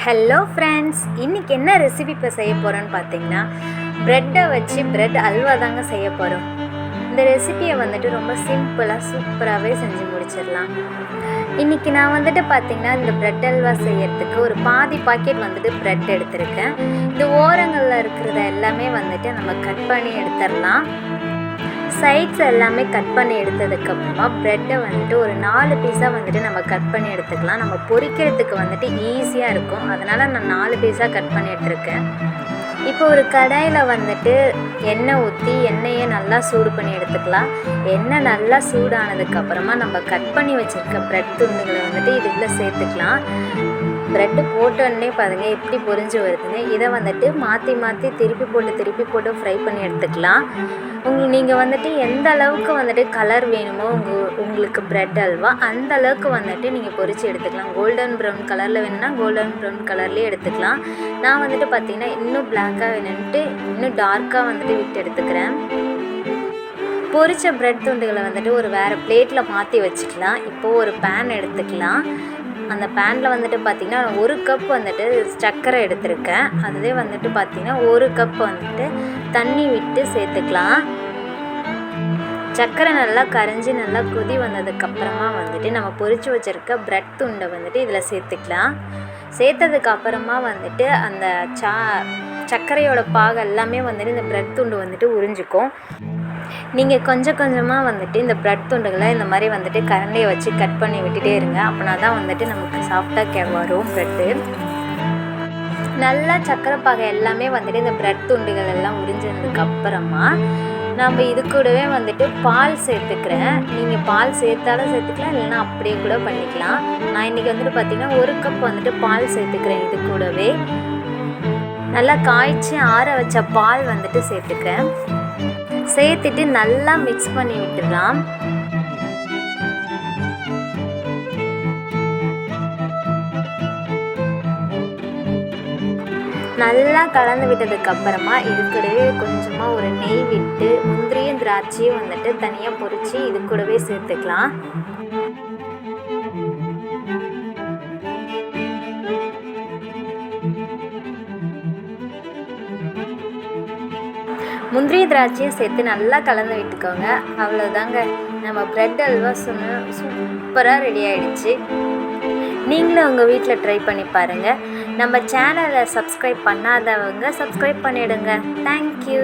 Hello friends, இன்றைக்கி என்ன recipe இப்போ செய்ய போகிறோன்னு பார்த்தீங்கன்னா, ப்ரெட்டை வச்சு ப்ரெட் அல்வா தாங்க செய்ய போகிறோம். இந்த ரெசிபியை ரொம்ப சிம்பிளாக சூப்பராகவே செஞ்சு முடிச்சிடலாம். இன்றைக்கி நான் பார்த்திங்கன்னா, இந்த ப்ரெட் அல்வா செய்யறதுக்கு ஒரு பாதி பாக்கெட் ப்ரெட் எடுத்திருக்கேன். இந்த ஓரங்களில் இருக்கிறத எல்லாமே நம்ம கட் பண்ணி எடுத்துடலாம். சைட்ஸ் எல்லாமே கட் பண்ணி எடுத்ததுக்கப்புறமா ப்ரெட்டை ஒரு 4 பீஸாக நம்ம கட் பண்ணி எடுத்துக்கலாம். நம்ம பொரிக்கிறதுக்கு ஈஸியாக இருக்கும். அதனால் நான் 4 பீஸாக கட் பண்ணி எடுத்துருக்கேன். இப்போ ஒரு கடாயில் எண்ணெய் ஊற்றி எண்ணெயை நல்லா சூடு பண்ணி எடுத்துக்கலாம். எண்ணெய் நல்லா சூடானதுக்கப்புறமா நம்ம கட் பண்ணி வச்சுருக்க ப்ரெட் துண்டுகளை இதுக்குள்ளே சேர்த்துக்கலாம். ப்ரெட்டு போட்டோன்னே பாருங்கள் எப்படி பொரிஞ்சு வருதுன்னு. இதை மாற்றி மாற்றி திருப்பி போட்டு ஃப்ரை பண்ணி எடுத்துக்கலாம். நீங்கள் எந்த அளவுக்கு கலர் வேணுமோ உங்களுக்கு ப்ரெட் அல்வா அந்த அளவுக்கு நீங்கள் பொரித்து எடுத்துக்கலாம். கோல்டன் ப்ரௌன் கலரில் வேணும்னா கோல்டன் ப்ரௌன் கலர்லேயே எடுத்துக்கலாம். நான் பார்த்திங்கன்னா இன்னும் பிளாக்காக வேணும்ன்ட்டு இன்னும் டார்க்காக விட்டு எடுத்துக்கிறேன். பொரித்த ப்ரெட் துண்டுகளை ஒரு வேறு பிளேட்டில் மாற்றி வச்சுக்கலாம். இப்போது ஒரு பேன் எடுத்துக்கலாம். அந்த பேனில் பார்த்திங்கன்னா 1 கப் சர்க்கரை எடுத்திருக்கேன். அதுவே பார்த்திங்கன்னா 1 கப் தண்ணி விட்டு சேர்த்துக்கலாம். சர்க்கரை நல்லா கரைஞ்சி நல்லா கொதி வந்ததுக்கப்புறமா நம்ம பொரித்து வச்சுருக்க ப்ரெட் துண்டை இதில் சேர்த்துக்கலாம். சேர்த்ததுக்கப்புறமா அந்த சர்க்கரையோட பாகு எல்லாமே இந்த ப்ரெட் துண்டு உறிஞ்சிக்கும். நீங்கள் கொஞ்சம் கொஞ்சமாக இந்த ப்ரெட் துண்டுகளை இந்த மாதிரி கரண்டியை வச்சு கட் பண்ணி விட்டுட்டே இருங்க. அப்படின்னா தான் நமக்கு சாஃப்டாக வரும் ப்ரெட்டு. நல்லா சர்க்கரை பாகை எல்லாமே இந்த ப்ரெட் துண்டுகள் எல்லாம் உறிஞ்சதுக்கப்புறமா நம்ம இது கூடவே பால் சேர்த்துக்கிறேன். நீங்கள் பால் சேர்த்தாலும் சேர்த்துக்கலாம், இல்லைன்னா அப்படியே கூட பண்ணிக்கலாம். நான் இன்றைக்கி பார்த்திங்கன்னா 1 கப் பால் சேர்த்துக்கிறேன். இது கூடவே நல்லா காய்ச்சி ஆற வச்ச பால் சேர்த்துக்கிறேன். சேர்த்துட்டு நல்லா மிக்ஸ் பண்ணி விட்டுடலாம். நல்லா கலந்து விட்டதுக்கப்புறமா இது கூடவே கொஞ்சமாக ஒரு நெய் விட்டு முந்திரியும் திராட்சையும் தனியாக பொரித்து இது கூடவே சேர்த்துக்கலாம். முந்திரி திராட்சையும் சேர்த்து நல்லா கலந்து விட்டுக்கோங்க. அவ்வளோதாங்க, நம்ம ப்ரெட் அல்வா சூப்பராக ரெடி ஆகிடுச்சு. நீங்களும் உங்கள் வீட்டில் ட்ரை பண்ணி பாருங்கள். நம்ம சேனலை சப்ஸ்கிரைப் பண்ணாதவங்க சப்ஸ்கிரைப் பண்ணிவிடுங்க. தேங்க்யூ.